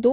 2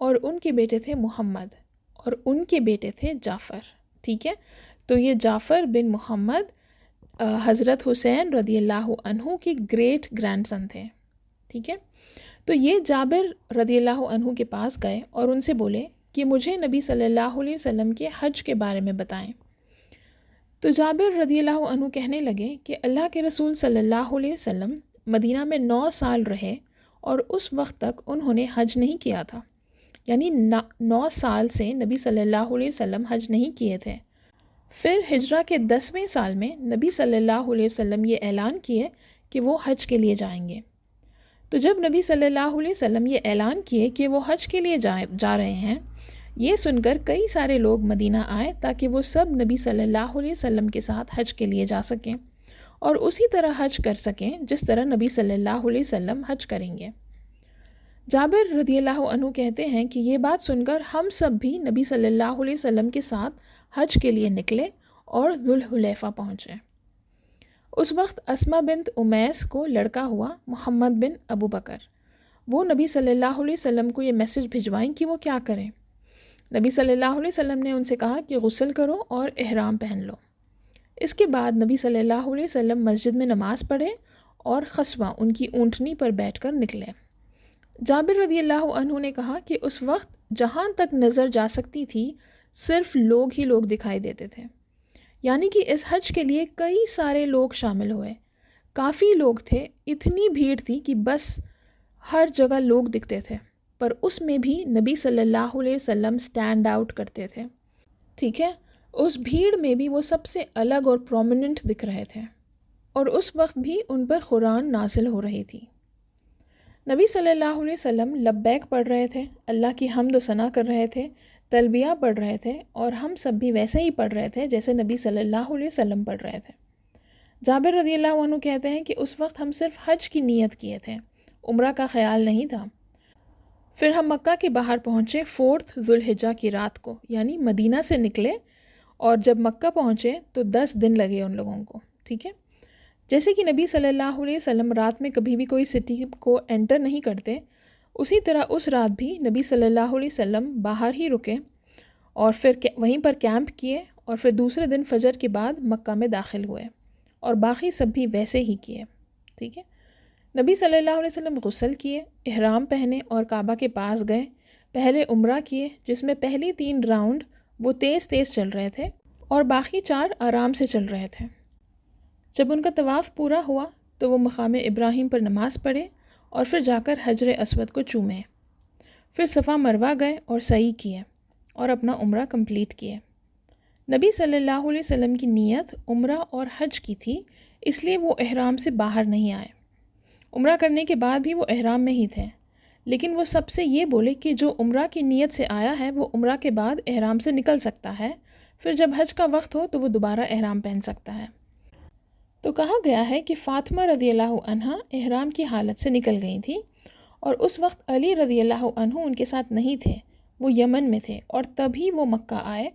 اور ان کے بیٹے تھے محمد، اور ان کے بیٹے تھے جعفر. ٹھیک ہے، تو یہ جعفر بن محمد حضرت حسین رضی اللہ عنہ کی گریٹ گرینڈ سن تھے. ٹھیک ہے، تو یہ جابر رضی اللہ عنہ کے پاس گئے اور ان سے بولے کہ مجھے نبی صلی اللہ علیہ وسلم کے حج کے بارے میں بتائیں. تو جابر رضی اللہ عنہ کہنے لگے کہ اللہ کے رسول صلی اللہ علیہ وسلم مدینہ میں 9 سال رہے اور اس وقت تک انہوں نے حج نہیں کیا تھا. یعنی 9 سال سے نبی صلی اللہ علیہ وسلم حج نہیں کیے تھے. پھر ہجرہ کے 10ویں سال میں نبی صلی اللہ علیہ وسلم یہ اعلان کیے کہ وہ حج کے لیے جائیں گے. تو جب نبی صلی اللہ علیہ وسلم یہ اعلان کیے کہ وہ حج کے لیے جا رہے ہیں، یہ سن کر کئی سارے لوگ مدینہ آئے تاکہ وہ سب نبی صلی اللہ علیہ وسلم کے ساتھ حج کے لیے جا سکیں اور اسی طرح حج کر سکیں جس طرح نبی صلی اللہ علیہ وسلم حج کریں گے. جابر رضی اللہ عنہ کہتے ہیں کہ یہ بات سن کر ہم سب بھی نبی صلی اللہ علیہ وسلم کے ساتھ حج کے لیے نکلے اور ذوالحلیفہ پہنچے. اس وقت اسما بنت امیس کو لڑکا ہوا محمد بن ابو بکر. وہ نبی صلی اللہ علیہ وسلم کو یہ میسج بھجوائیں کہ وہ کیا کریں. نبی صلی اللہ علیہ وسلم نے ان سے کہا کہ غسل کرو اور احرام پہن لو. اس کے بعد نبی صلی اللہ علیہ وسلم مسجد میں نماز پڑھے اور خصوہ ان کی اونٹنی پر بیٹھ کر نکلے. جابر رضی اللہ عنہ نے کہا کہ اس وقت جہاں تک نظر جا سکتی تھی صرف لوگ ہی لوگ دکھائی دیتے تھے. یعنی کہ اس حج کے لیے کئی سارے لوگ شامل ہوئے، کافی لوگ تھے، اتنی بھیڑ تھی کہ بس ہر جگہ لوگ دکھتے تھے، پر اس میں بھی نبی صلی اللہ علیہ وسلم سٹینڈ آؤٹ کرتے تھے. ٹھیک ہے، اس بھیڑ میں بھی وہ سب سے الگ اور پرومیننٹ دکھ رہے تھے، اور اس وقت بھی ان پر قرآن نازل ہو رہی تھی. نبی صلی اللہ علیہ وسلم لبیک پڑھ رہے تھے، اللہ کی حمد و ثنا کر رہے تھے، تلبیہ پڑھ رہے تھے، اور ہم سب بھی ویسے ہی پڑھ رہے تھے جیسے نبی صلی اللہ علیہ وسلم پڑھ رہے تھے. جابر رضی اللہ عنہ کہتے ہیں کہ اس وقت ہم صرف حج کی نیت کیے تھے، عمرہ کا خیال نہیں تھا. پھر ہم مکہ کے باہر پہنچے 4 ذوالحجہ کی رات کو، یعنی مدینہ سے نکلے، اور جب مکہ پہنچے تو 10 دن لگے ان لوگوں کو. ٹھیک ہے، جیسے کہ نبی صلی اللہ علیہ وسلم رات میں کبھی بھی کوئی سٹی کو انٹر نہیں کرتے، اسی طرح اس رات بھی نبی صلی اللہ علیہ وسلم باہر ہی رکے اور پھر وہیں پر کیمپ کیے، اور پھر دوسرے دن فجر کے بعد مکہ میں داخل ہوئے، اور باقی سب بھی ویسے ہی کیے. ٹھیک ہے، نبی صلی اللہ علیہ وسلم غسل کیے، احرام پہنے اور کعبہ کے پاس گئے. پہلے عمرہ کیے جس میں پہلی 3 راؤنڈ وہ تیز تیز چل رہے تھے اور باقی 4 آرام سے چل رہے تھے. جب ان کا طواف پورا ہوا تو وہ مقام ابراہیم پر نماز پڑھے اور پھر جا کر حجر اسود کو چومے. پھر صفا مروہ گئے اور سعی کیے اور اپنا عمرہ کمپلیٹ کیے. نبی صلی اللہ علیہ وسلم کی نیت عمرہ اور حج کی تھی، اس لیے وہ احرام سے باہر نہیں آئے. عمرہ کرنے کے بعد بھی وہ احرام میں ہی تھے، لیکن وہ سب سے یہ بولے کہ جو عمرہ کی نیت سے آیا ہے وہ عمرہ کے بعد احرام سے نکل سکتا ہے، پھر جب حج کا وقت ہو تو وہ دوبارہ احرام پہن سکتا ہے. تو کہا گیا ہے کہ فاطمہ رضی اللہ عنہ احرام کی حالت سے نکل گئی تھی، اور اس وقت علی رضی اللہ عنہ ان کے ساتھ نہیں تھے، وہ یمن میں تھے، اور تبھی وہ مکہ آئے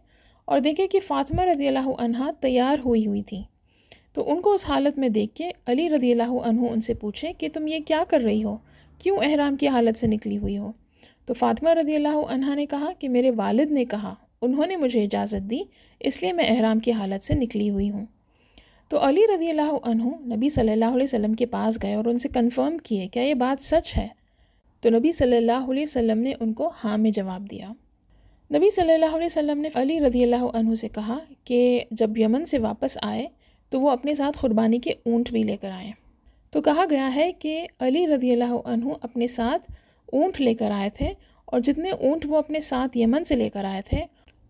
اور دیکھے کہ فاطمہ رضی اللہ عنہ تیار ہوئی تھی. تو ان کو اس حالت میں دیکھ کے علی رضی اللہ عنہ ان سے پوچھے کہ تم یہ کیا کر رہی ہو، کیوں احرام کی حالت سے نکلی ہوئی ہو؟ تو فاطمہ رضی اللہ عنہ نے کہا کہ میرے والد نے کہا، انہوں نے مجھے اجازت دی، اس لیے میں احرام کی حالت سے نکلی ہوئی ہوں. تو علی رضی اللہ عنہ نبی صلی اللہ علیہ وسلم کے پاس گئے اور ان سے کنفرم کیے کیا یہ بات سچ ہے؟ تو نبی صلی اللہ علیہ وسلم نے ان کو ہاں میں جواب دیا. نبی صلی اللہ علیہ وسلم نے علی رضی اللہ عنہ سے کہا کہ جب یمن سے واپس آئے تو وہ اپنے ساتھ قربانی کے اونٹ بھی لے کر آئیں. تو کہا گیا ہے کہ علی رضی اللہ عنہ اپنے ساتھ اونٹ لے کر آئے تھے، اور جتنے اونٹ وہ اپنے ساتھ یمن سے لے کر آئے تھے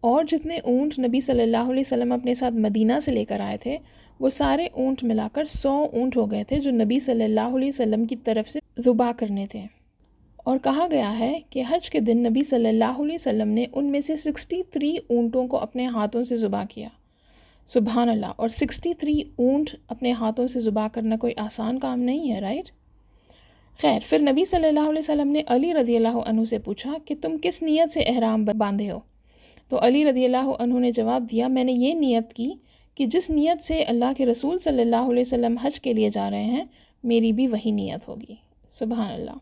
اور جتنے اونٹ نبی صلی اللہ علیہ وسلم اپنے ساتھ مدینہ سے لے کر آئے تھے، وہ سارے اونٹ ملا کر 100 اونٹ ہو گئے تھے جو نبی صلی اللہ علیہ وسلم کی طرف سے ذبح کرنے تھے. اور کہا گیا ہے کہ حج کے دن نبی صلی اللہ علیہ وسلم نے ان میں سے 63 اونٹوں کو اپنے ہاتھوں سے ذبح کیا. سبحان اللہ، اور 63 اونٹ اپنے ہاتھوں سے ذبح کرنا کوئی آسان کام نہیں ہے، رائٹ؟ خیر، پھر نبی صلی اللہ علیہ وسلم نے علی رضی اللہ عنہ سے پوچھا کہ تم کس نیت سے احرام باندھے ہو؟ تو علی رضی اللہ عنہ نے جواب دیا، میں نے یہ نیت کی کہ جس نیت سے اللہ کے رسول صلی اللہ علیہ وسلم حج کے لیے جا رہے ہیں، میری بھی وہی نیت ہوگی. سبحان اللہ.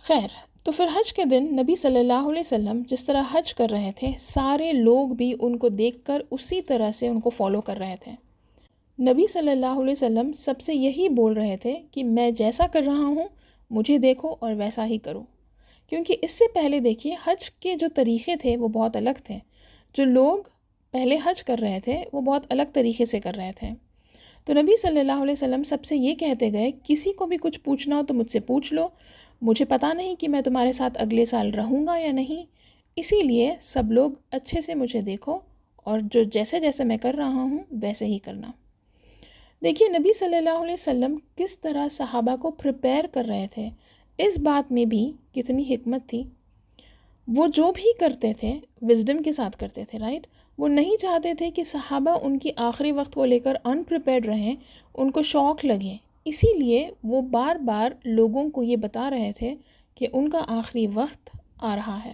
خیر، تو پھر حج کے دن نبی صلی اللہ علیہ وسلم جس طرح حج کر رہے تھے، سارے لوگ بھی ان کو دیکھ کر اسی طرح سے ان کو فالو کر رہے تھے۔ نبی صلی اللہ علیہ وسلم سب سے یہی بول رہے تھے کہ میں جیسا کر رہا ہوں مجھے دیکھو اور ویسا ہی کرو، کیونکہ اس سے پہلے دیکھیے حج کے جو طریقے تھے وہ بہت الگ تھے۔ جو لوگ پہلے حج کر رہے تھے وہ بہت الگ طریقے سے کر رہے تھے۔ تو نبی صلی اللہ علیہ وسلم سب سے یہ کہتے گئے، کسی کو بھی کچھ پوچھنا ہو تو مجھ سے پوچھ لو، مجھے پتہ نہیں کہ میں تمہارے ساتھ اگلے سال رہوں گا یا نہیں، اسی لیے سب لوگ اچھے سے مجھے دیکھو اور جو جیسے میں کر رہا ہوں ویسے ہی کرنا۔ دیکھیے نبی صلی اللہ علیہ وسلم کس طرح صحابہ کو پریپیئر کر رہے تھے، اس بات میں بھی کتنی حکمت تھی۔ وہ جو بھی کرتے تھے وزڈم کے ساتھ کرتے تھے، رائٹ؟ وہ نہیں چاہتے تھے کہ صحابہ ان کی آخری وقت کو لے کر انپریپیئرڈ رہیں، ان کو شوق لگے، اسی لیے وہ بار بار لوگوں کو یہ بتا رہے تھے کہ ان کا آخری وقت آ رہا ہے۔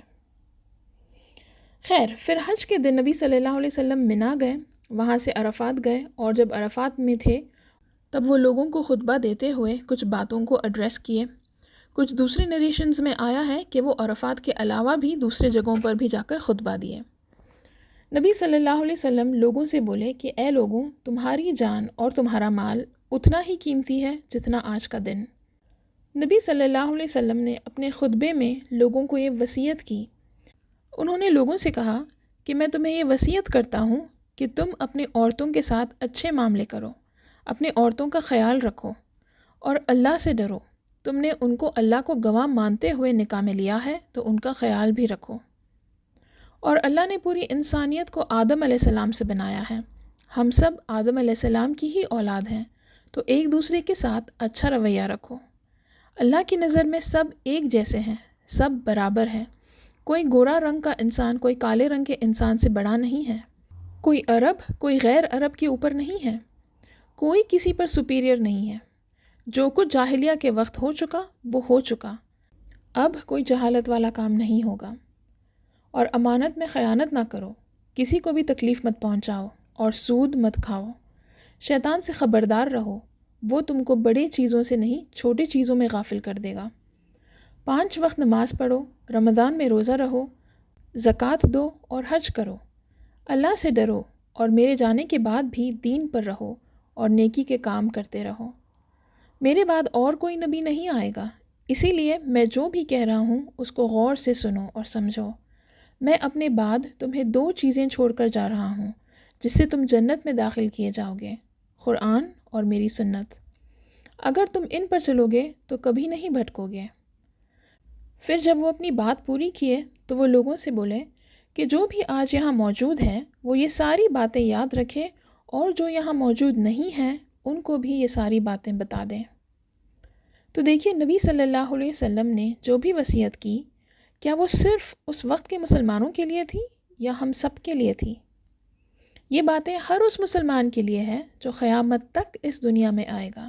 خیر، پھر حج کے دن نبی صلی اللہ علیہ وسلم منا گئے، وہاں سے عرفات گئے، اور جب عرفات میں تھے تب وہ لوگوں کو خطبہ دیتے ہوئے کچھ باتوں کو ایڈریس کیے۔ کچھ دوسری نریشنز میں آیا ہے کہ وہ عرفات کے علاوہ بھی دوسرے جگہوں پر بھی جا کر خطبہ دیے۔ نبی صلی اللہ علیہ وسلم لوگوں سے بولے کہ اے لوگوں، تمہاری جان اور تمہارا مال اتنا ہی قیمتی ہے جتنا آج کا دن۔ نبی صلی اللہ علیہ وسلم نے اپنے خطبے میں لوگوں کو یہ وصیت کی۔ انہوں نے لوگوں سے کہا کہ میں تمہیں یہ وصیت کرتا ہوں کہ تم اپنی عورتوں کے ساتھ اچھے معاملے کرو، اپنی عورتوں کا خیال رکھو اور اللہ سے ڈرو۔ تم نے ان کو اللہ کو گواہ مانتے ہوئے نکاح میں لیا ہے تو ان کا خیال بھی رکھو۔ اور اللہ نے پوری انسانیت کو آدم علیہ السلام سے بنایا ہے، ہم سب آدم علیہ السلام کی ہی اولاد ہیں، تو ایک دوسرے کے ساتھ اچھا رویہ رکھو۔ اللہ کی نظر میں سب ایک جیسے ہیں، سب برابر ہیں، کوئی گورا رنگ کا انسان کوئی کالے رنگ کے انسان سے بڑا نہیں ہے، کوئی عرب کوئی غیر عرب کے اوپر نہیں ہے، کوئی کسی پر سپیریئر نہیں ہے۔ جو کچھ جاہلیہ کے وقت ہو چکا وہ ہو چکا، اب کوئی جہالت والا کام نہیں ہوگا۔ اور امانت میں خیانت نہ کرو، کسی کو بھی تکلیف مت پہنچاؤ اور سود مت کھاؤ۔ شیطان سے خبردار رہو، وہ تم کو بڑی چیزوں سے نہیں چھوٹی چیزوں میں غافل کر دے گا۔ 5 وقت نماز پڑھو، رمضان میں روزہ رہو، زکوٰۃ دو اور حج کرو۔ اللہ سے ڈرو اور میرے جانے کے بعد بھی دین پر رہو اور نیکی کے کام کرتے رہو۔ میرے بعد اور کوئی نبی نہیں آئے گا، اسی لیے میں جو بھی کہہ رہا ہوں اس کو غور سے سنو اور سمجھو۔ میں اپنے بعد تمہیں 2 چیزیں چھوڑ کر جا رہا ہوں جس سے تم جنت میں داخل کیے جاؤ گے، قرآن اور میری سنت۔ اگر تم ان پر چلو گے تو کبھی نہیں بھٹکو گے۔ پھر جب وہ اپنی بات پوری کیے تو وہ لوگوں سے بولے کہ جو بھی آج یہاں موجود ہیں وہ یہ ساری باتیں یاد رکھیں، اور جو یہاں موجود نہیں ہیں ان کو بھی یہ ساری باتیں بتا دیں۔ تو دیکھیے نبی صلی اللہ علیہ وسلم نے جو بھی وصیت کی، کیا وہ صرف اس وقت کے مسلمانوں کے لیے تھی یا ہم سب کے لیے تھی؟ یہ باتیں ہر اس مسلمان کے لیے ہے جو قیامت تک اس دنیا میں آئے گا۔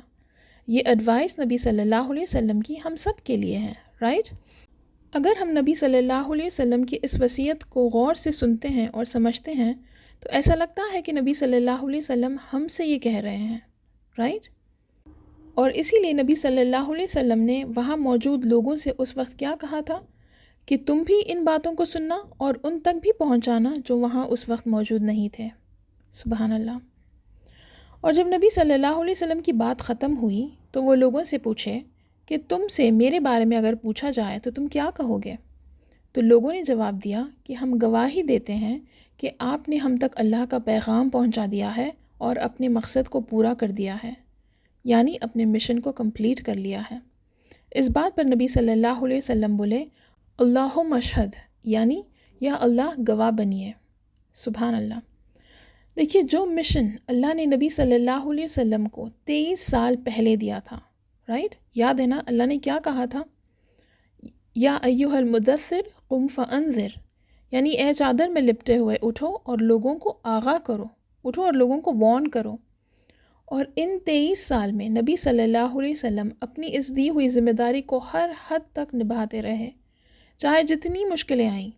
یہ ایڈوائس نبی صلی اللہ علیہ وسلم کی ہم سب کے لیے ہے، رائٹ؟ اگر ہم نبی صلی اللہ علیہ وسلم کی اس وصیت کو غور سے سنتے ہیں اور سمجھتے ہیں تو ایسا لگتا ہے کہ نبی صلی اللہ علیہ وسلم ہم سے یہ کہہ رہے ہیں، رائٹ؟ اور اسی لیے نبی صلی اللہ علیہ وسلم نے وہاں موجود لوگوں سے اس وقت کیا کہا تھا کہ تم بھی ان باتوں کو سننا اور ان تک بھی پہنچانا جو وہاں اس وقت موجود نہیں تھے۔ سبحان اللہ۔ اور جب نبی صلی اللہ علیہ وسلم کی بات ختم ہوئی تو وہ لوگوں سے پوچھے کہ تم سے میرے بارے میں اگر پوچھا جائے تو تم کیا کہو گے؟ تو لوگوں نے جواب دیا کہ ہم گواہی دیتے ہیں کہ آپ نے ہم تک اللہ کا پیغام پہنچا دیا ہے اور اپنے مقصد کو پورا کر دیا ہے، یعنی اپنے مشن کو کمپلیٹ کر لیا ہے۔ اس بات پر نبی صلی اللہ علیہ وسلم بولے اللہم اشہد، یعنی یا اللہ گواہ بنیے۔ سبحان اللہ۔ دیکھیے جو مشن اللہ نے نبی صلی اللہ علیہ وسلم کو 23 سال پہلے دیا تھا، رائٹ؟ یاد ہے نا اللہ نے کیا کہا تھا؟ یا ایھا المدثر قم فانذر، یعنی اے چادر میں لپٹے ہوئے اٹھو اور لوگوں کو آگاہ کرو، اٹھو اور لوگوں کو وارن کرو۔ اور ان 23 سال میں نبی صلی اللہ علیہ وسلم اپنی اس دی ہوئی ذمہ داری کو ہر حد تک نبھاتے رہے، چاہے جتنی مشکلیں آئیں۔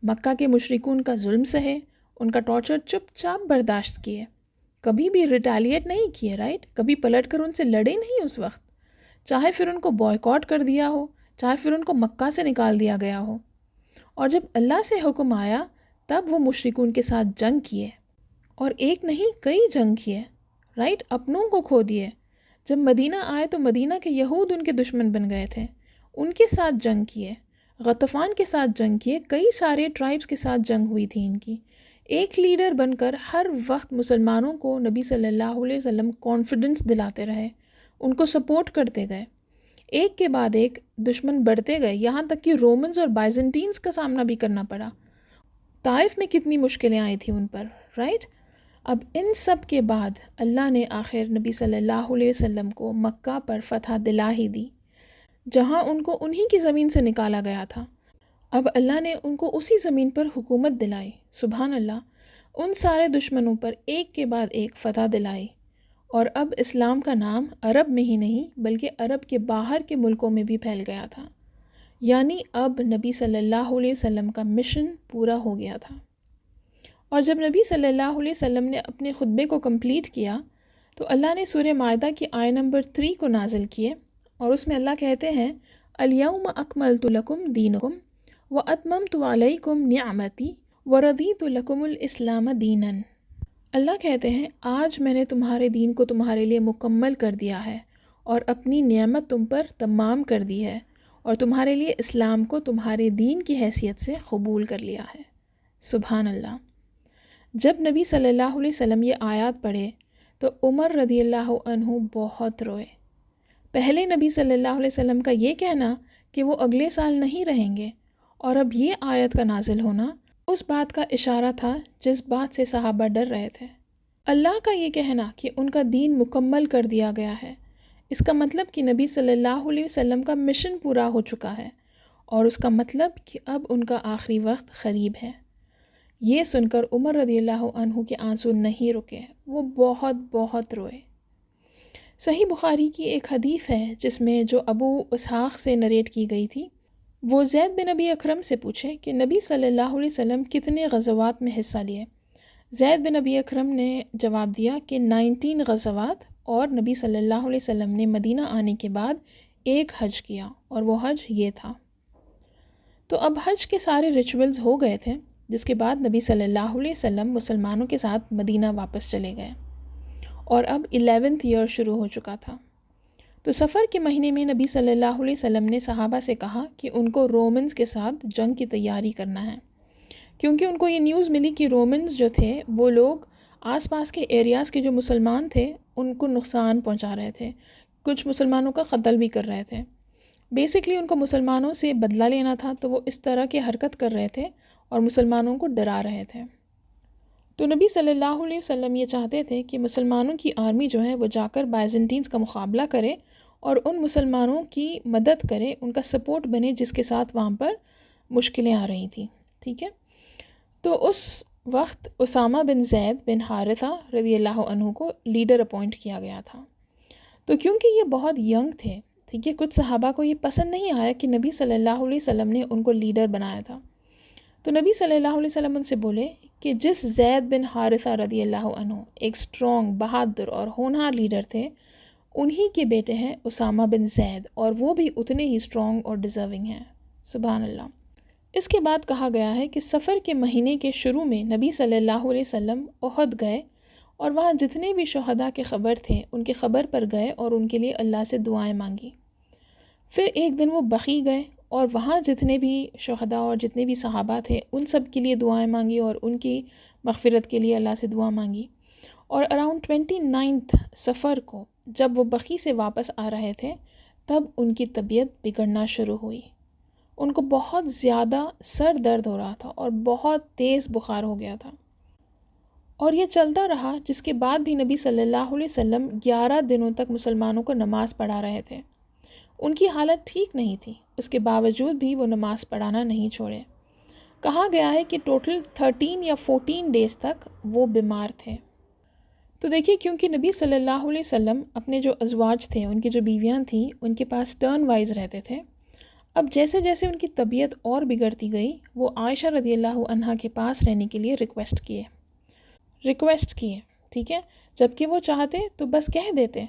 مکہ کے مشرکون کا ظلم سہے، ان کا ٹارچر چپ چاپ برداشت کیے، کبھی بھی ریٹیلیٹ نہیں کیے، رائٹ؟ کبھی پلٹ کر ان سے لڑے نہیں اس وقت، چاہے پھر ان کو بوائیکاٹ کر دیا ہو، چاہے پھر ان کو مکہ سے نکال دیا گیا ہو. اور جب اللہ سے حکم آیا تب وہ مشرکون کے ساتھ جنگ کیے، اور ایک نہیں کئی جنگ کیے، رائٹ، اپنوں کو کھو دیے. جب مدینہ آئے تو مدینہ کے یہود ان کے دشمن بن گئے تھے، ان کے ساتھ جنگ کیے، غطفان کے ساتھ جنگ کیے، کئی سارے ٹرائبز کے ساتھ جنگ ہوئی تھی ان کی. ایک لیڈر بن کر ہر وقت مسلمانوں کو نبی صلی اللہ علیہ وسلم کانفیڈنس دلاتے رہے، ان کو سپورٹ کرتے گئے. ایک کے بعد ایک دشمن بڑھتے گئے، یہاں تک کہ رومنز اور بائزنٹینز کا سامنا بھی کرنا پڑا. طائف میں کتنی مشکلیں آئی تھیں ان پر، رائٹ. اب ان سب کے بعد اللہ نے آخر نبی صلی اللہ علیہ وسلم کو مکہ پر فتح دلا ہی دی، جہاں ان کو انہی کی زمین سے نکالا گیا تھا. اب اللہ نے ان کو اسی زمین پر حکومت دلائی. سبحان اللہ. ان سارے دشمنوں پر ایک کے بعد ایک فتح دلائی، اور اب اسلام کا نام عرب میں ہی نہیں بلکہ عرب کے باہر کے ملکوں میں بھی پھیل گیا تھا. یعنی اب نبی صلی اللہ علیہ وسلم کا مشن پورا ہو گیا تھا. اور جب نبی صلی اللہ علیہ وسلم نے اپنے خطبے کو کمپلیٹ کیا تو اللہ نے سورہ مائدہ کی آیت نمبر 3 کو نازل کیے، اور اس میں اللہ کہتے ہیں الیوم اکملت لکم دینکم واتممت علیکم نعمتی ورضیت لکم الاسلام دینا. اللہ کہتے ہیں آج میں نے تمہارے دین کو تمہارے لیے مکمل کر دیا ہے اور اپنی نعمت تم پر تمام کر دی ہے، اور تمہارے لیے اسلام کو تمہارے دین کی حیثیت سے قبول کر لیا ہے. سبحان اللہ. جب نبی صلی اللہ علیہ وسلم یہ آیات پڑھے تو عمر رضی اللہ عنہ بہت روئے. پہلے نبی صلی اللہ علیہ وسلم کا یہ کہنا کہ وہ اگلے سال نہیں رہیں گے، اور اب یہ آیت کا نازل ہونا اس بات کا اشارہ تھا جس بات سے صحابہ ڈر رہے تھے. اللہ کا یہ کہنا کہ ان کا دین مکمل کر دیا گیا ہے، اس کا مطلب کہ نبی صلی اللہ علیہ وسلم کا مشن پورا ہو چکا ہے، اور اس کا مطلب کہ اب ان کا آخری وقت قریب ہے. یہ سن کر عمر رضی اللہ عنہ کے آنسو نہیں رکے، وہ بہت بہت روئے. صحیح بخاری کی ایک حدیث ہے جس میں جو ابو اسحاق سے نریٹ کی گئی تھی، وہ زید بن نبی اکرم سے پوچھے کہ نبی صلی اللہ علیہ وسلم کتنے غزوات میں حصہ لیے. زید بن نبی اکرم نے جواب دیا کہ 19 غزوات، اور نبی صلی اللہ علیہ وسلم نے مدینہ آنے کے بعد ایک حج کیا، اور وہ حج یہ تھا. تو اب حج کے سارے ریچولز ہو گئے تھے، جس کے بعد نبی صلی اللہ علیہ وسلم مسلمانوں کے ساتھ مدینہ واپس چلے گئے، اور اب 11th ایئر شروع ہو چکا تھا. تو سفر کے مہینے میں نبی صلی اللہ علیہ وسلم نے صحابہ سے کہا کہ ان کو رومنز کے ساتھ جنگ کی تیاری کرنا ہے، کیونکہ ان کو یہ نیوز ملی کہ رومنز جو تھے وہ لوگ آس پاس کے ایریاز کے جو مسلمان تھے ان کو نقصان پہنچا رہے تھے، کچھ مسلمانوں کا قتل بھی کر رہے تھے. بیسکلی ان کو مسلمانوں سے بدلہ لینا تھا، تو وہ اس طرح کی حرکت کر رہے تھے اور مسلمانوں کو ڈرا رہے تھے. تو نبی صلی اللہ علیہ وسلم یہ چاہتے تھے کہ مسلمانوں کی آرمی جو ہے وہ جا کر بائزنٹینز کا مقابلہ کرے اور ان مسلمانوں کی مدد کرے، ان کا سپورٹ بنے جس کے ساتھ وہاں پر مشکلیں آ رہی تھیں. ٹھیک ہے. تو اس وقت اسامہ بن زید بن حارثہ رضی اللہ عنہ کو لیڈر اپوائنٹ کیا گیا تھا. تو کیونکہ یہ بہت ینگ تھے، ٹھیک ہے، کچھ صحابہ کو یہ پسند نہیں آیا کہ نبی صلی اللہ علیہ وسلم نے ان کو لیڈر بنایا تھا. تو نبی صلی اللہ علیہ وسلم ان سے بولے کہ جس زید بن حارثہ رضی اللہ عنہ ایک اسٹرانگ، بہادر اور ہونہار لیڈر تھے، انہی کے بیٹے ہیں اسامہ بن زید، اور وہ بھی اتنے ہی اسٹرانگ اور ڈیزرونگ ہیں. سبحان اللہ. اس کے بعد کہا گیا ہے کہ سفر کے مہینے کے شروع میں نبی صلی اللہ علیہ وسلم احد گئے، اور وہاں جتنے بھی شہداء کے خبر تھے ان کے خبر پر گئے اور ان کے لیے اللہ سے دعائیں مانگی. پھر ایک دن وہ بقیع گئے اور وہاں جتنے بھی شہداء اور جتنے بھی صحابہ تھے ان سب کے لیے دعائیں مانگی اور ان کی مغفرت کے لیے اللہ سے دعا مانگی. اور اراؤنڈ 29 سفر کو جب وہ بقیع سے واپس آ رہے تھے تب ان کی طبیعت بگڑنا شروع ہوئی. ان کو بہت زیادہ سر درد ہو رہا تھا اور بہت تیز بخار ہو گیا تھا، اور یہ چلتا رہا، جس کے بعد بھی نبی صلی اللہ علیہ وسلم 11 دنوں تک مسلمانوں کو نماز پڑھا رہے تھے. ان کی حالت ٹھیک نہیں تھی، اس کے باوجود بھی وہ نماز پڑھانا نہیں چھوڑے. کہا گیا ہے کہ ٹوٹل 13 یا 14 ڈیز تک وہ بیمار تھے. تو دیکھیے، کیونکہ نبی صلی اللہ علیہ وسلم اپنے جو ازواج تھے، ان کی جو بیویاں تھیں، ان کے پاس ٹرن وائز رہتے تھے. اب جیسے جیسے ان کی طبیعت اور بگڑتی گئی، وہ عائشہ رضی اللہ عنہا کے پاس رہنے کے لیے ریکویسٹ کیے. ٹھیک ہے. جبکہ وہ چاہتے تو بس کہہ دیتے،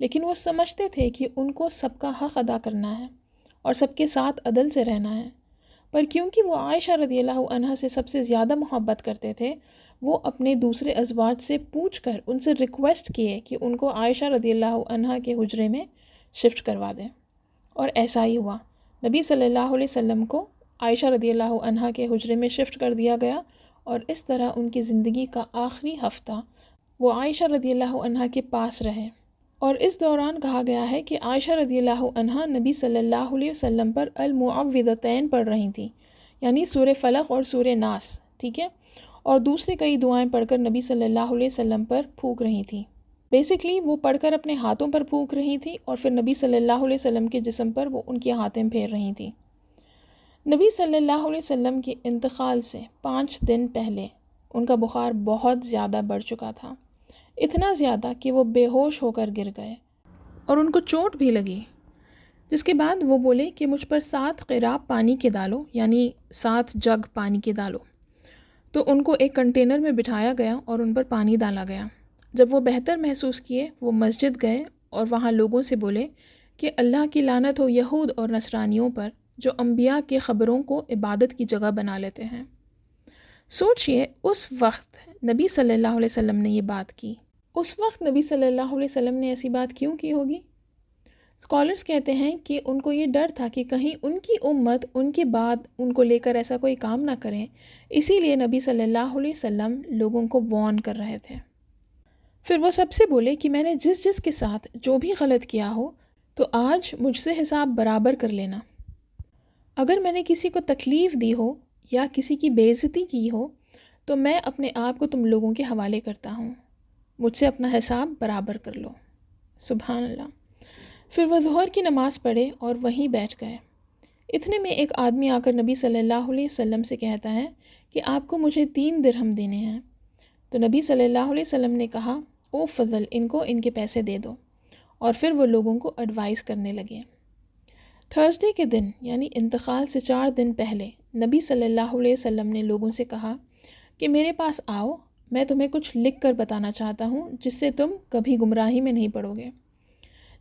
لیکن وہ سمجھتے تھے کہ ان کو سب کا حق ادا کرنا ہے، اور سب کے ساتھ عدل سے رہنا ہے۔ پر کیونکہ وہ عائشہ رضی اللہ عنہا سے سب سے زیادہ محبت کرتے تھے، وہ اپنے دوسرے ازواج سے پوچھ کر ان سے ریکویسٹ کیے کہ ان کو عائشہ رضی اللہ عنہا کے حجرے میں شفٹ کروا دیں، اور ایسا ہی ہوا۔ نبی صلی اللہ علیہ وسلم کو عائشہ رضی اللہ عنہا کے حجرے میں شفٹ کر دیا گیا، اور اس طرح ان کی زندگی کا آخری ہفتہ وہ عائشہ رضی اللہ عنہا کے پاس رہے۔ اور اس دوران کہا گیا ہے کہ عائشہ رضی اللہ عنہا نبی صلی اللہ علیہ وسلم پر المعوذتین پڑھ رہی تھیں، یعنی سورہ فلق اور سورہ ناس، ٹھیک ہے، اور دوسرے کئی دعائیں پڑھ کر نبی صلی اللہ علیہ وسلم پر پھونک رہی تھیں۔ بیسکلی وہ پڑھ کر اپنے ہاتھوں پر پھونک رہی تھیں اور پھر نبی صلی اللہ علیہ وسلم کے جسم پر وہ ان کی ہاتھیں پھیر رہی تھیں۔ نبی صلی اللہ علیہ وسلم کے انتقال سے 5 دن پہلے ان کا بخار بہت زیادہ بڑھ چکا تھا، اتنا زیادہ کہ وہ بے ہوش ہو کر گر گئے اور ان کو چوٹ بھی لگی، جس کے بعد وہ بولے کہ مجھ پر 7 قراب پانی کے ڈالو، یعنی 7 جگ پانی کے ڈالو۔ تو ان کو ایک کنٹینر میں بٹھایا گیا اور ان پر پانی ڈالا گیا۔ جب وہ بہتر محسوس کیے، وہ مسجد گئے اور وہاں لوگوں سے بولے کہ اللہ کی لعنت ہو یہود اور نصرانیوں پر، جو انبیاء کے قبروں کو عبادت کی جگہ بنا لیتے ہیں۔ سوچئے اس وقت نبی صلی اللہ علیہ وسلم نے یہ بات کی۔ اس وقت نبی صلی اللہ علیہ وسلم نے ایسی بات کیوں کی ہوگی؟ اسکالرز کہتے ہیں کہ ان کو یہ ڈر تھا کہ کہیں ان کی امت ان کے بعد ان کو لے کر ایسا کوئی کام نہ کریں، اسی لیے نبی صلی اللہ علیہ وسلم لوگوں کو وارن کر رہے تھے۔ پھر وہ سب سے بولے کہ میں نے جس کے ساتھ جو بھی غلط کیا ہو تو آج مجھ سے حساب برابر کر لینا۔ اگر میں نے کسی کو تکلیف دی ہو یا کسی کی بے عزتی کی ہو تو میں اپنے آپ کو تم لوگوں کے حوالے کرتا ہوں، مجھ سے اپنا حساب برابر کر لو۔ سبحان اللہ۔ پھر وہ ظہر کی نماز پڑھے اور وہیں بیٹھ گئے۔ اتنے میں ایک آدمی آ کر نبی صلی اللہ علیہ وسلم سے کہتا ہے کہ آپ کو مجھے 3 درہم دینے ہیں۔ تو نبی صلی اللہ علیہ وسلم نے کہا، او فضل، ان کو ان کے پیسے دے دو، اور پھر وہ لوگوں کو ایڈوائز کرنے لگے۔ تھرسڈے کے دن یعنی انتقال سے 4 دن پہلے نبی صلی اللہ علیہ وسلم نے لوگوں سے کہا کہ میرے پاس آؤ، میں تمہیں کچھ لکھ کر بتانا چاہتا ہوں جس سے تم کبھی گمراہی میں نہیں پڑو گے۔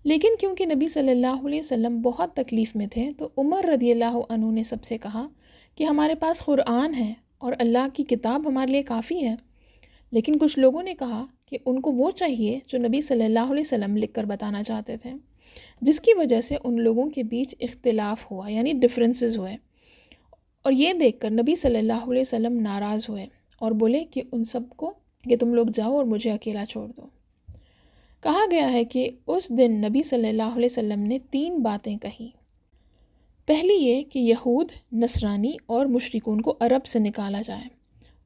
لیکن کیونکہ نبی صلی اللہ علیہ وسلم بہت تکلیف میں تھے تو عمر رضی اللہ عنہ نے سب سے کہا کہ ہمارے پاس قرآن ہے اور اللہ کی کتاب ہمارے لیے کافی ہے۔ لیکن کچھ لوگوں نے کہا کہ ان کو وہ چاہیے جو نبی صلی اللہ علیہ وسلم لکھ کر بتانا چاہتے تھے، جس کی وجہ سے ان لوگوں کے بیچ اختلاف ہوا، یعنی ڈفرینسز ہوئے، اور یہ دیکھ کر نبی صلی اللہ علیہ وسلم ناراض ہوئے اور بولے کہ ان سب کو کہ تم لوگ جاؤ اور مجھے اکیلا چھوڑ دو۔ کہا گیا ہے کہ اس دن نبی صلی اللہ علیہ وسلم نے 3 باتیں کہی۔ پہلی یہ کہ یہود، نصرانی اور مشرکون کو عرب سے نکالا جائے۔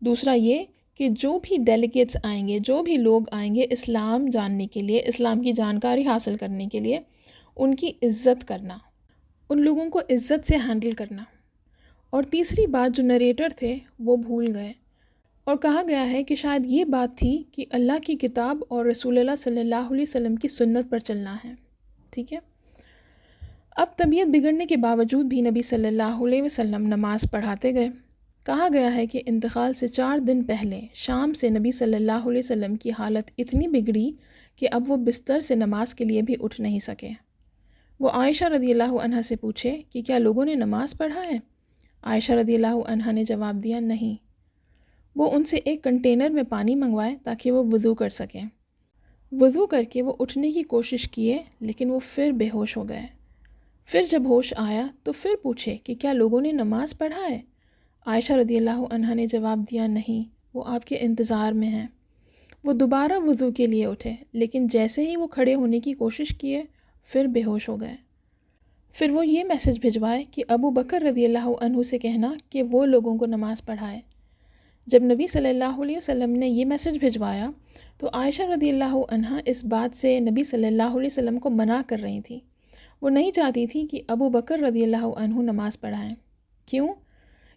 دوسرا یہ کہ جو بھی ڈیلیگیٹس آئیں گے، جو بھی لوگ آئیں گے اسلام جاننے کے لیے، اسلام کی جانکاری حاصل کرنے کے لیے، ان کی عزت کرنا، ان لوگوں کو عزت سے ہینڈل کرنا۔ اور تیسری بات جو نریٹر تھے وہ بھول گئے، اور کہا گیا ہے کہ شاید یہ بات تھی کہ اللہ کی کتاب اور رسول اللہ صلی اللہ علیہ وسلم کی سنت پر چلنا ہے، ٹھیک ہے۔ اب طبیعت بگڑنے کے باوجود بھی نبی صلی اللہ علیہ وسلم نماز پڑھاتے گئے۔ کہا گیا ہے کہ انتقال سے 4 دن پہلے شام سے نبی صلی اللہ علیہ وسلم کی حالت اتنی بگڑی کہ اب وہ بستر سے نماز کے لیے بھی اٹھ نہیں سکے۔ وہ عائشہ رضی اللہ عنہا سے پوچھے کہ کیا لوگوں نے نماز پڑھا ہے؟ عائشہ رضی اللہ عنہا نے جواب دیا، نہیں۔ وہ ان سے ایک کنٹینر میں پانی منگوائے تاکہ وہ وضو کر سکیں۔ وضو کر کے وہ اٹھنے کی کوشش کیے لیکن وہ پھر بے ہوش ہو گئے۔ پھر جب ہوش آیا تو پھر پوچھے کہ کیا لوگوں نے نماز پڑھا ہے؟ عائشہ رضی اللہ عنہا نے جواب دیا، نہیں، وہ آپ کے انتظار میں ہیں۔ وہ دوبارہ وضو کے لیے اٹھے لیکن جیسے ہی وہ کھڑے ہونے کی کوشش کیے پھر بے ہوش ہو گئے۔ پھر وہ یہ میسج بھجوائے کہ ابو بکر رضی اللہ عنہ سے کہنا کہ وہ لوگوں کو نماز پڑھائے۔ جب نبی صلی اللہ علیہ وسلم نے یہ میسج بھجوایا تو عائشہ رضی اللہ عنہا اس بات سے نبی صلی اللہ علیہ وسلم کو منع کر رہی تھی۔ وہ نہیں چاہتی تھی کہ ابو بکر رضی اللہ عنہ نماز پڑھائیں۔ کیوں؟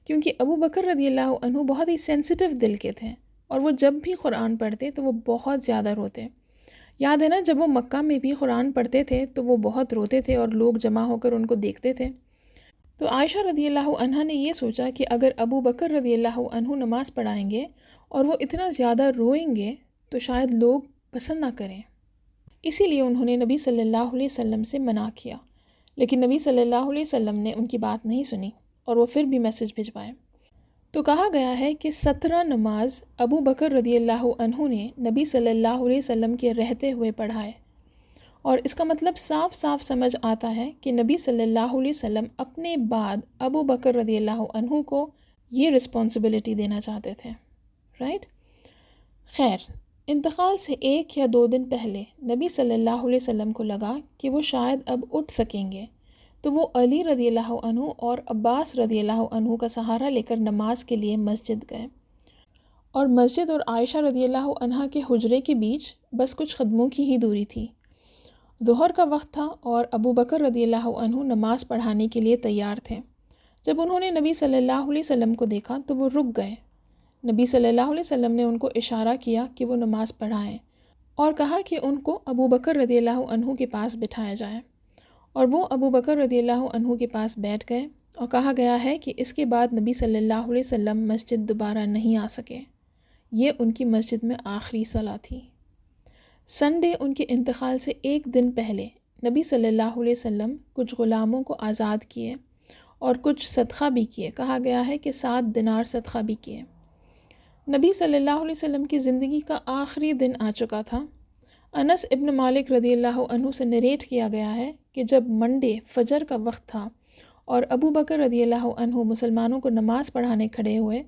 کیونکہ ابو بکر رضی اللہ عنہ بہت ہی سینسٹیو دل کے تھے، اور وہ جب بھی قرآن پڑھتے تو وہ بہت زیادہ روتے۔ یاد ہے نا، جب وہ مکہ میں بھی قرآن پڑھتے تھے تو وہ بہت روتے تھے اور لوگ جمع ہو کر ان کو دیکھتے تھے۔ تو عائشہ رضی اللہ عنہا نے یہ سوچا کہ اگر ابو بکر رضی اللہ عنہ نماز پڑھائیں گے اور وہ اتنا زیادہ روئیں گے تو شاید لوگ پسند نہ کریں، اسی لیے انہوں نے نبی صلی اللہ علیہ وسلم سے منع کیا۔ لیکن نبی صلی اللہ علیہ وسلم نے ان کی بات نہیں سنی اور وہ پھر بھی میسج بھجوائے۔ تو کہا گیا ہے کہ 17 نماز ابو بکر رضی اللہ عنہ نے نبی صلی اللہ علیہ وسلم کے رہتے ہوئے پڑھائے، اور اس کا مطلب صاف صاف سمجھ آتا ہے کہ نبی صلی اللہ علیہ وسلم اپنے بعد ابو بکر رضی اللہ عنہ کو یہ رسپانسبلٹی دینا چاہتے تھے، رائٹ؟ خیر، انتقال سے 1 یا 2 دن پہلے نبی صلی اللہ علیہ وسلم کو لگا کہ وہ شاید اب اٹھ سکیں گے، تو وہ علی رضی اللہ عنہ اور عباس رضی اللہ عنہ کا سہارا لے کر نماز کے لیے مسجد گئے، اور مسجد اور عائشہ رضی اللہ عنہا کے حجرے کے بیچ بس کچھ قدموں کی ہی دوری تھی۔ ظہر کا وقت تھا اور ابو بکر رضی اللہ عنہ نماز پڑھانے کے لیے تیار تھے۔ جب انہوں نے نبی صلی اللہ علیہ وسلم کو دیکھا تو وہ رک گئے۔ نبی صلی اللہ علیہ وسلم نے ان کو اشارہ کیا کہ وہ نماز پڑھائیں، اور کہا کہ ان کو ابو بکر رضی اللہ عنہ کے پاس بٹھایا جائے، اور وہ ابو بکر رضی اللہ عنہ کے پاس بیٹھ گئے، اور کہا گیا ہے کہ اس کے بعد نبی صلی اللہ علیہ وسلم مسجد دوبارہ نہیں آ سکے۔ یہ ان کی مسجد میں آخری صلاۃ تھی۔ سنڈے ان کے انتقال سے 1 دن پہلے نبی صلی اللہ علیہ وسلم کچھ غلاموں کو آزاد کیے اور کچھ صدقہ بھی کیے، کہا گیا ہے کہ 7 دینار صدقہ بھی کیے۔ نبی صلی اللہ علیہ وسلم کی زندگی کا آخری دن آ چکا تھا۔ انس ابن مالک رضی اللہ عنہ سے نریٹ کیا گیا ہے کہ جب منڈے فجر کا وقت تھا اور ابو بکر رضی اللہ عنہ مسلمانوں کو نماز پڑھانے کھڑے ہوئے،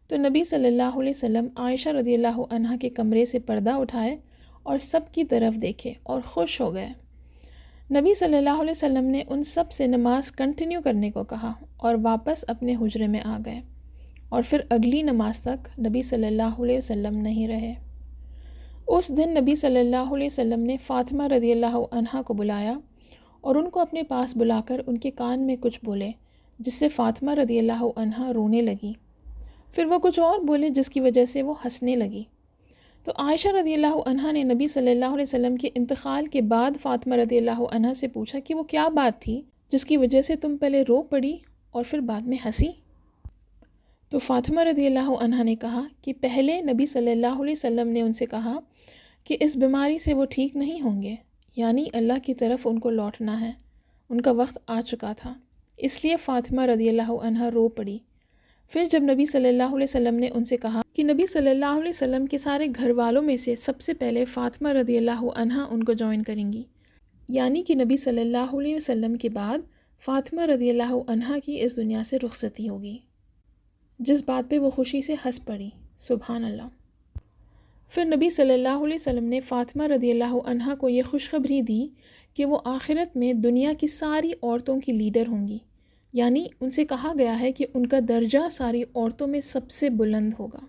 تو نبی صلی اللہ علیہ وسلم عائشہ رضی اللہ عنہ کے کمرے سے پردہ اٹھائے اور سب کی طرف دیکھے اور خوش ہو گئے۔ نبی صلی اللہ علیہ وسلم نے ان سب سے نماز کنٹینیو کرنے کو کہا اور واپس اپنے حجرے میں آ گئے، اور پھر اگلی نماز تک نبی صلی اللہ علیہ وسلم نہیں رہے۔ اس دن نبی صلی اللہ علیہ وسلم نے فاطمہ رضی اللہ عنہا کو بلایا اور ان کو اپنے پاس بلا کر ان کے کان میں کچھ بولے، جس سے فاطمہ رضی اللہ عنہا رونے لگی۔ پھر وہ کچھ اور بولے جس کی وجہ سے وہ ہنسنے لگی۔ تو عائشہ رضی اللہ عنہا نے نبی صلی اللہ علیہ وسلم کے انتقال کے بعد فاطمہ رضی اللہ عنہا سے پوچھا کہ وہ کیا بات تھی جس کی وجہ سے تم پہلے رو پڑی اور پھر بعد میں ہنسی؟ تو فاطمہ رضی اللہ عنہا نے کہا کہ پہلے نبی صلی اللہ علیہ وسلم نے ان سے کہا کہ اس بیماری سے وہ ٹھیک نہیں ہوں گے، یعنی اللہ کی طرف ان کو لوٹنا ہے، ان کا وقت آ چکا تھا، اس لیے فاطمہ رضی اللہ عنہا رو پڑی۔ پھر جب نبی صلی اللہ علیہ وسلم نے ان سے کہا کہ نبی صلی اللہ علیہ وسلم کے سارے گھر والوں میں سے سب سے پہلے فاطمہ رضی اللہ عنہا ان کو جوائن کریں گی، یعنی کہ نبی صلی اللہ علیہ وسلم کے بعد فاطمہ رضی اللہ عنہا کی اس دنیا سے رخصتی ہوگی، جس بات پہ وہ خوشی سے ہنس پڑی، سبحان اللہ۔ پھر نبی صلی اللہ علیہ وسلم نے فاطمہ رضی اللہ عنہا کو یہ خوشخبری دی کہ وہ آخرت میں دنیا کی ساری عورتوں کی لیڈر ہوں گی، یعنی ان سے کہا گیا ہے کہ ان کا درجہ ساری عورتوں میں سب سے بلند ہوگا،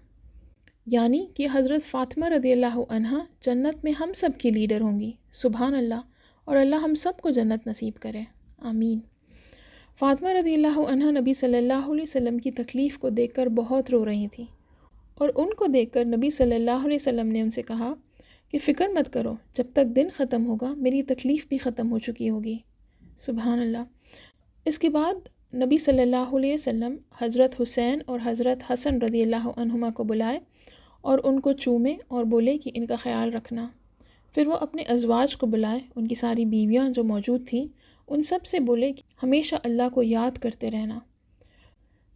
یعنی کہ حضرت فاطمہ رضی اللہ عنہا جنت میں ہم سب کی لیڈر ہوں گی، سبحان اللہ، اور اللہ ہم سب کو جنت نصیب کرے، آمین۔ فاطمہ رضی اللہ عنہا نبی صلی اللہ علیہ وسلم کی تکلیف کو دیکھ کر بہت رو رہی تھیں، اور ان کو دیکھ کر نبی صلی اللہ علیہ وسلم نے ان سے کہا کہ فکر مت کرو، جب تک دن ختم ہوگا میری تکلیف بھی ختم ہو چکی ہوگی، سبحان اللہ۔ اس کے بعد نبی صلی اللہ علیہ وسلم حضرت حسین اور حضرت حسن رضی اللہ عنہما کو بلائے اور ان کو چومے اور بولے کہ ان کا خیال رکھنا۔ پھر وہ اپنے ازواج کو بلائے، ان کی ساری بیویاں جو موجود تھیں ان سب سے بولے کہ ہمیشہ اللہ کو یاد کرتے رہنا۔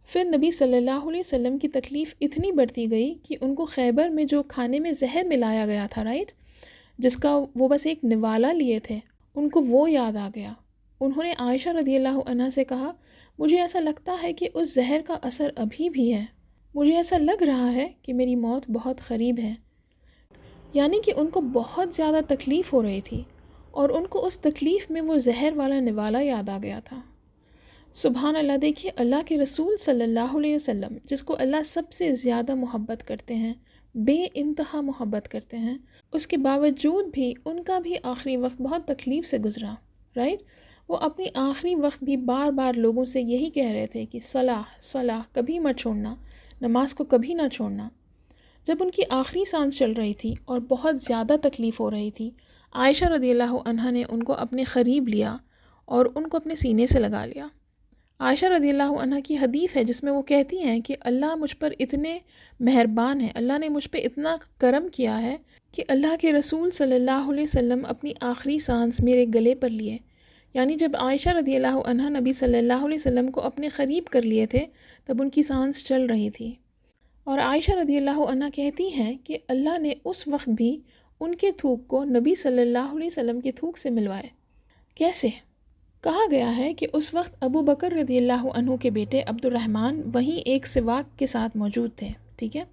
پھر نبی صلی اللہ علیہ وسلم کی تکلیف اتنی بڑھتی گئی کہ ان کو خیبر میں جو کھانے میں زہر ملایا گیا تھا، رائٹ، جس کا وہ بس ایک نوالا لیے تھے، ان کو وہ یاد آ گیا۔ انہوں نے عائشہ رضی اللہ عنہا سے کہا مجھے ایسا لگتا ہے کہ اس زہر کا اثر ابھی بھی ہے، مجھے ایسا لگ رہا ہے کہ میری موت بہت قریب ہے، یعنی کہ ان کو بہت زیادہ تکلیف ہو رہی تھی اور ان کو اس تکلیف میں وہ زہر والا نوالا یاد آ گیا تھا، سبحان اللہ۔ دیکھیے اللہ کے رسول صلی اللہ علیہ وسلم جس کو اللہ سب سے زیادہ محبت کرتے ہیں، بے انتہا محبت کرتے ہیں، اس کے باوجود بھی ان کا بھی آخری وقت بہت تکلیف سے گزرا، رائٹ۔ وہ اپنی آخری وقت بھی بار بار لوگوں سے یہی کہہ رہے تھے کہ صلاح کبھی مت چھوڑنا، نماز کو کبھی نہ چھوڑنا۔ جب ان کی آخری سانس چل رہی تھی اور بہت زیادہ تکلیف ہو رہی تھی، عائشہ رضی اللہ عنہا نے ان کو اپنے قریب لیا اور ان کو اپنے سینے سے لگا لیا۔ عائشہ رضی اللہ عنہا کی حدیث ہے جس میں وہ کہتی ہیں کہ اللہ مجھ پر اتنے مہربان ہیں، اللہ نے مجھ پہ اتنا کرم کیا ہے کہ اللہ کے رسول صلی اللہ علیہ وسلم اپنی آخری سانس میرے گلے پر لیے، یعنی جب عائشہ رضی اللہ عنہ نبی صلی اللہ علیہ وسلم کو اپنے قریب کر لیے تھے تب ان کی سانس چل رہی تھی، اور عائشہ رضی اللہ عنہ کہتی ہیں کہ اللہ نے اس وقت بھی ان کے تھوک کو نبی صلی اللہ علیہ وسلم کے تھوک سے ملوائے۔ کیسے؟ کہا گیا ہے کہ اس وقت ابو بکر رضی اللہ عنہ کے بیٹے عبد الرحمن وہیں ایک سواک کے ساتھ موجود تھے، ٹھیک ہے،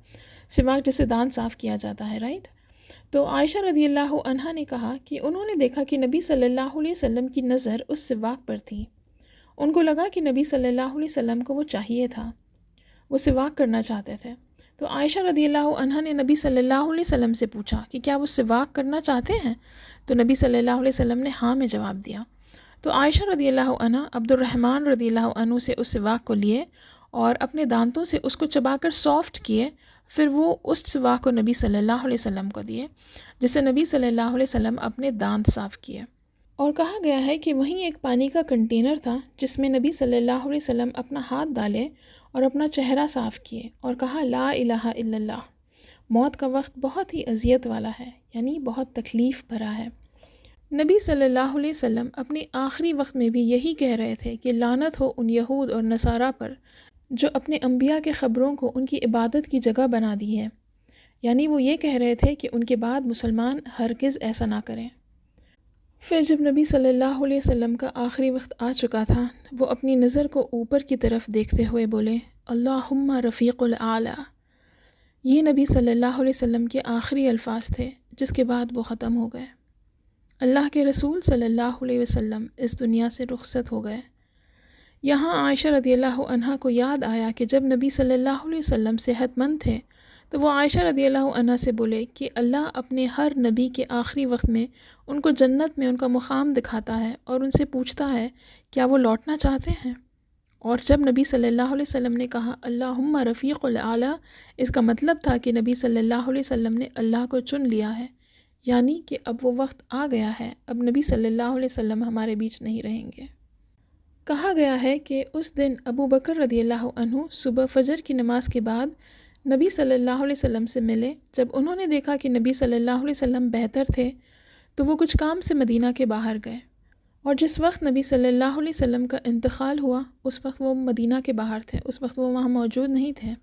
سواک جسے دانت صاف کیا جاتا ہے، رائٹ؟ تو عائشہ رضی اللہ عنہا نے کہا کہ انہوں نے دیکھا کہ نبی صلی اللہ علیہ وسلم کی نظر اس سواک پر تھی۔ ان کو لگا کہ نبی صلی اللہ علیہ وسلم کو وہ چاہیے تھا، وہ سواک کرنا چاہتے تھے۔ تو عائشہ رضی اللہ عنہا نے نبی صلی اللہ علیہ وسلم سے پوچھا کہ کیا وہ سواک کرنا چاہتے ہیں؟ تو نبی صلی اللہ علیہ وسلم نے ہاں میں جواب دیا۔ تو عائشہ رضی اللہ عنہ عبد الرحمن رضی اللہ عنہ سے اس سواک کو لیے اور اپنے دانتوں سے اس کو چبا کر سافٹ کیے، پھر وہ اس سواک کو نبی صلی اللہ علیہ وسلم کو دیے، جس سے نبی صلی اللہ علیہ وسلم اپنے دانت صاف کیے۔ اور کہا گیا ہے کہ وہیں ایک پانی کا کنٹینر تھا جس میں نبی صلی اللہ علیہ وسلم اپنا ہاتھ ڈالے اور اپنا چہرہ صاف کیے اور کہا لا الہ الا اللہ۔ موت کا وقت بہت ہی اذیت والا ہے، یعنی بہت تکلیف بھرا ہے۔ نبی صلی اللہ علیہ وسلم اپنے آخری وقت میں بھی یہی کہہ رہے تھے کہ لعنت ہو ان یہود اور نصارہ پر جو اپنے انبیاء کے قبروں کو ان کی عبادت کی جگہ بنا دی ہے، یعنی وہ یہ کہہ رہے تھے کہ ان کے بعد مسلمان ہرگز ایسا نہ کریں۔ پھر جب نبی صلی اللہ علیہ وسلم کا آخری وقت آ چکا تھا، وہ اپنی نظر کو اوپر کی طرف دیکھتے ہوئے بولے اللہم رفیق الاعلیٰ۔ یہ نبی صلی اللہ علیہ وسلم کے آخری الفاظ تھے جس کے بعد وہ ختم ہو گئے۔ اللہ کے رسول صلی اللہ علیہ وسلم اس دنیا سے رخصت ہو گئے۔ یہاں عائشہ رضی اللہ عنہا کو یاد آیا کہ جب نبی صلی اللہ علیہ وسلم صحت مند تھے تو وہ عائشہ رضی اللہ عنہا سے بولے کہ اللہ اپنے ہر نبی کے آخری وقت میں ان کو جنت میں ان کا مقام دکھاتا ہے اور ان سے پوچھتا ہے کیا وہ لوٹنا چاہتے ہیں۔ اور جب نبی صلی اللہ علیہ وسلم نے کہا اللہم رفیق الاعلیٰ، اس کا مطلب تھا کہ نبی صلی اللہ علیہ وسلم نے اللہ کو چن لیا ہے، یعنی کہ اب وہ وقت آ گیا ہے، اب نبی صلی اللہ علیہ وسلم ہمارے بیچ نہیں رہیں گے۔ کہا گیا ہے کہ اس دن ابو بکر رضی اللہ عنہ صبح فجر کی نماز کے بعد نبی صلی اللہ علیہ وسلم سے ملے۔ جب انہوں نے دیکھا کہ نبی صلی اللہ علیہ وسلم بہتر تھے تو وہ کچھ کام سے مدینہ کے باہر گئے، اور جس وقت نبی صلی اللہ علیہ وسلم کا انتقال ہوا اس وقت وہ مدینہ کے باہر تھے، اس وقت وہ وہاں موجود نہیں تھے۔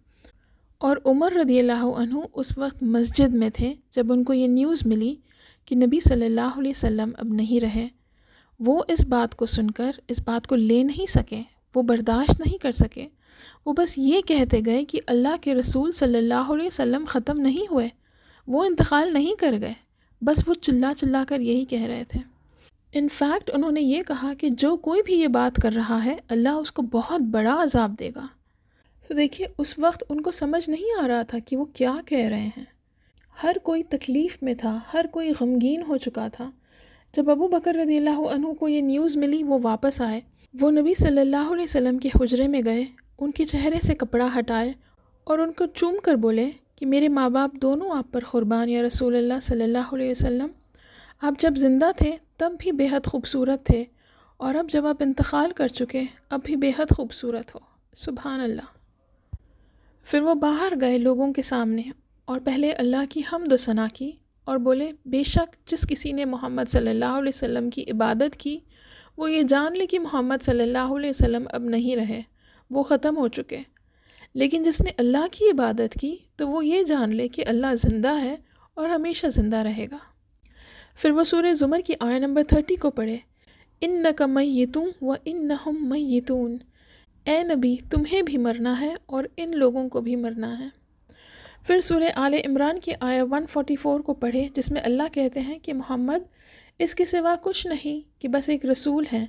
اور عمر رضی اللہ عنہ اس وقت مسجد میں تھے جب ان کو یہ نیوز ملی کہ نبی صلی اللہ علیہ وسلم اب نہیں رہے۔ وہ اس بات کو سن کر اس بات کو لے نہیں سکے، وہ برداشت نہیں کر سکے، وہ بس یہ کہتے گئے کہ اللہ کے رسول صلی اللہ علیہ وسلم ختم نہیں ہوئے، وہ انتقال نہیں کر گئے، بس وہ چلا چلا کر یہی کہہ رہے تھے۔ انفیکٹ انہوں نے یہ کہا کہ جو کوئی بھی یہ بات کر رہا ہے اللہ اس کو بہت بڑا عذاب دے گا۔ تو دیکھیے اس وقت ان کو سمجھ نہیں آ رہا تھا کہ وہ کیا کہہ رہے ہیں، ہر کوئی تکلیف میں تھا، ہر کوئی غمگین ہو چکا تھا۔ جب ابو بکر رضی اللہ عنہ کو یہ نیوز ملی وہ واپس آئے، وہ نبی صلی اللہ علیہ وسلم کے حجرے میں گئے، ان کے چہرے سے کپڑا ہٹائے اور ان کو چوم کر بولے کہ میرے ماں باپ دونوں آپ پر قربان یا رسول اللہ صلی اللہ علیہ وسلم، آپ جب زندہ تھے تب بھی بے حد خوبصورت تھے، اور اب جب آپ انتقال کر چکے اب بھی بے حد خوبصورت ہو، سبحان اللہ۔ پھر وہ باہر گئے لوگوں کے سامنے اور پہلے اللہ کی حمد و ثنا کی اور بولے بے شک جس کسی نے محمد صلی اللہ علیہ وسلم کی عبادت کی وہ یہ جان لے کہ محمد صلی اللہ علیہ وسلم اب نہیں رہے، وہ ختم ہو چکے، لیکن جس نے اللہ کی عبادت کی تو وہ یہ جان لے کہ اللہ زندہ ہے اور ہمیشہ زندہ رہے گا۔ پھر وہ سورہ زمر کی آیہ نمبر 30 کو پڑھے اِنَّکَ مَیِّتٌ وَإِنَّهُمْ مَیِّتُونَ، اے نبی تمہیں بھی مرنا ہے اور ان لوگوں کو بھی مرنا ہے۔ پھر سورہ آل عمران کی آیہ 144 کو پڑھے جس میں اللہ کہتے ہیں کہ محمد اس کے سوا کچھ نہیں کہ بس ایک رسول ہیں،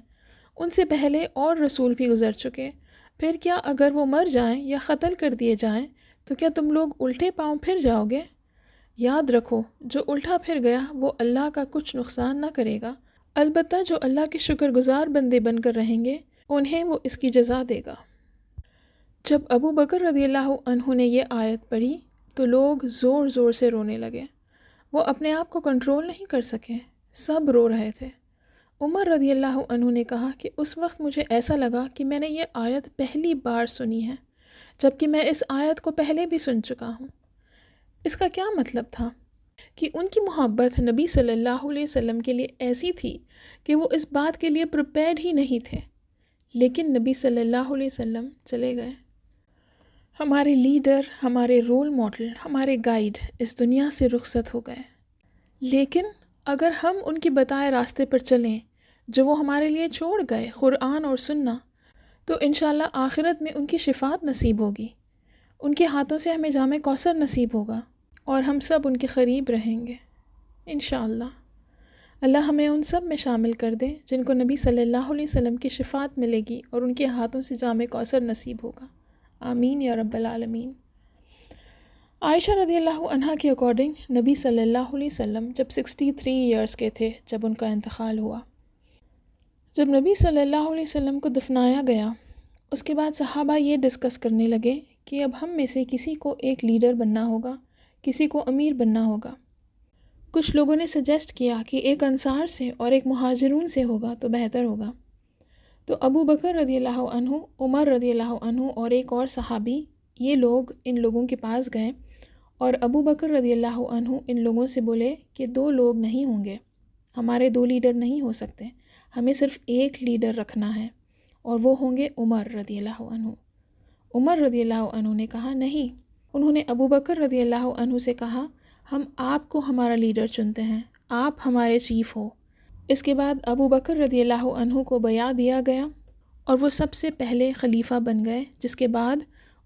ان سے پہلے اور رسول بھی گزر چکے، پھر کیا اگر وہ مر جائیں یا قتل کر دیے جائیں تو کیا تم لوگ الٹے پاؤں پھر جاؤ گے؟ یاد رکھو جو الٹا پھر گیا وہ اللہ کا کچھ نقصان نہ کرے گا، البتہ جو اللہ کے شکر گزار بندے بن کر رہیں گے انہیں وہ اس کی جزا دے گا۔ جب ابو بکر رضی اللہ عنہ نے یہ آیت پڑھی تو لوگ زور زور سے رونے لگے، وہ اپنے آپ کو کنٹرول نہیں کر سکے، سب رو رہے تھے۔ عمر رضی اللہ عنہ نے کہا کہ اس وقت مجھے ایسا لگا کہ میں نے یہ آیت پہلی بار سنی ہے، جبکہ میں اس آیت کو پہلے بھی سن چکا ہوں۔ اس کا کیا مطلب تھا؟ کہ ان کی محبت نبی صلی اللہ علیہ وسلم کے لیے ایسی تھی کہ وہ اس بات کے لیے پریپیئرڈ ہی نہیں تھے، لیکن نبی صلی اللہ علیہ وسلم چلے گئے۔ ہمارے لیڈر، ہمارے رول ماڈل، ہمارے گائیڈ اس دنیا سے رخصت ہو گئے، لیکن اگر ہم ان کے بتائے راستے پر چلیں جو وہ ہمارے لیے چھوڑ گئے، قرآن اور سننا، تو انشاءاللہ آخرت میں ان کی شفاعت نصیب ہوگی، ان کے ہاتھوں سے ہمیں جام کوثر نصیب ہوگا اور ہم سب ان کے قریب رہیں گے انشاءاللہ۔ اللہ ہمیں ان سب میں شامل کر دے جن کو نبی صلی اللہ علیہ وسلم کی شفاعت ملے گی اور ان کے ہاتھوں سے جام کوثر نصیب ہوگا، آمین یا رب العالمین۔ عائشہ رضی اللہ عنہا کے اکارڈنگ نبی صلی اللہ علیہ وسلم جب 63 ایئرس کے تھے جب ان کا انتقال ہوا۔ جب نبی صلی اللہ علیہ وسلم کو دفنایا گیا، اس کے بعد صحابہ یہ ڈسکس کرنے لگے کہ اب ہم میں سے کسی کو ایک لیڈر بننا ہوگا، کسی کو امیر بننا ہوگا۔ کچھ لوگوں نے سجیسٹ کیا کہ ایک انصار سے اور ایک مہاجرون سے ہوگا تو بہتر ہوگا۔ تو ابو بکر رضی اللہ عنہ، عمر رضی اللہ عنہ اور ایک اور صحابی، یہ لوگ ان لوگوں کے پاس گئے اور ابو بکر رضی اللہ عنہ ان لوگوں سے بولے کہ 2 لوگ نہیں ہوں گے، ہمارے 2 لیڈر نہیں ہو سکتے، ہمیں صرف ایک لیڈر رکھنا ہے اور وہ ہوں گے عمر رضی اللہ عنہ۔ عمر رضی اللہ عنہ نے کہا نہیں۔ انہوں نے ابو بکر رضی اللہ عنہ سے کہا ہم آپ کو ہمارا لیڈر چنتے ہیں، آپ ہمارے چیف ہو۔ اس کے بعد ابو بکر رضی اللہ عنہ کو بیعت دیا گیا اور وہ سب سے پہلے خلیفہ بن گئے، جس کے بعد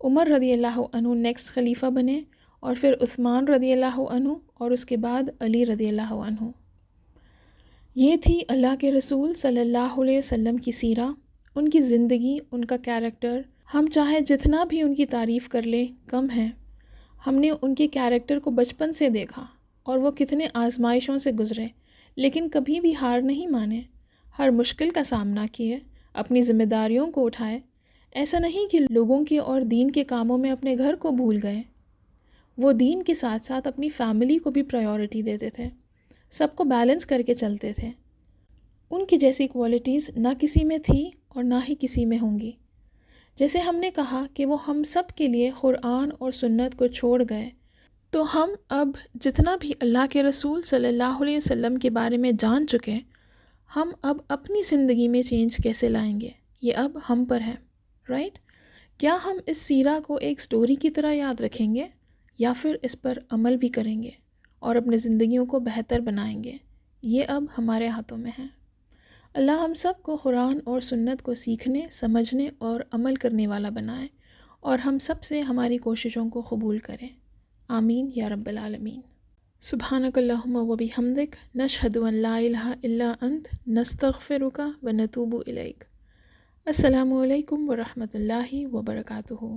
عمر رضی اللہ عنہ نیکسٹ خلیفہ بنے اور پھر عثمان رضی اللہ عنہ اور اس کے بعد علی رضی اللہ عنہ۔ یہ تھی اللہ کے رسول صلی اللہ علیہ وسلم کی سیرہ، ان کی زندگی، ان کا کیریکٹر۔ ہم چاہے جتنا بھی ان کی تعریف کر لیں کم ہے۔ ہم نے ان کے کیریکٹر کو بچپن سے دیکھا اور وہ کتنے آزمائشوں سے گزرے، لیکن کبھی بھی ہار نہیں مانے، ہر مشکل کا سامنا کیے، اپنی ذمہ داریوں کو اٹھائے۔ ایسا نہیں کہ لوگوں کے اور دین کے کاموں میں اپنے گھر کو بھول گئے، وہ دین کے ساتھ ساتھ اپنی فیملی کو بھی پرائیورٹی دیتے تھے، سب کو بیلنس کر کے چلتے تھے۔ ان کی جیسی کوالٹیز نہ کسی میں تھی اور نہ ہی کسی میں ہوں گی۔ جیسے ہم نے کہا کہ وہ ہم سب کے لیے قرآن اور سنت کو چھوڑ گئے، تو ہم اب جتنا بھی اللہ کے رسول صلی اللہ علیہ وسلم کے بارے میں جان چکے، ہم اب اپنی زندگی میں چینج کیسے لائیں گے، یہ اب ہم پر ہے، رائٹ؟ کیا ہم اس سیرہ کو ایک سٹوری کی طرح یاد رکھیں گے یا پھر اس پر عمل بھی کریں گے اور اپنی زندگیوں کو بہتر بنائیں گے؟ یہ اب ہمارے ہاتھوں میں ہے۔ اللہ ہم سب کو قرآن اور سنت کو سیکھنے، سمجھنے اور عمل کرنے والا بنائے اور ہم سب سے ہماری کوششوں کو قبول کرے، آمین یا رب العالمین۔ سبحانک اللہم و بحمدک، نشہد ان لا الہ الا انت، نستغفرک و نتوب الیک۔ السلام علیکم ورحمۃ اللہ وبرکاتہ۔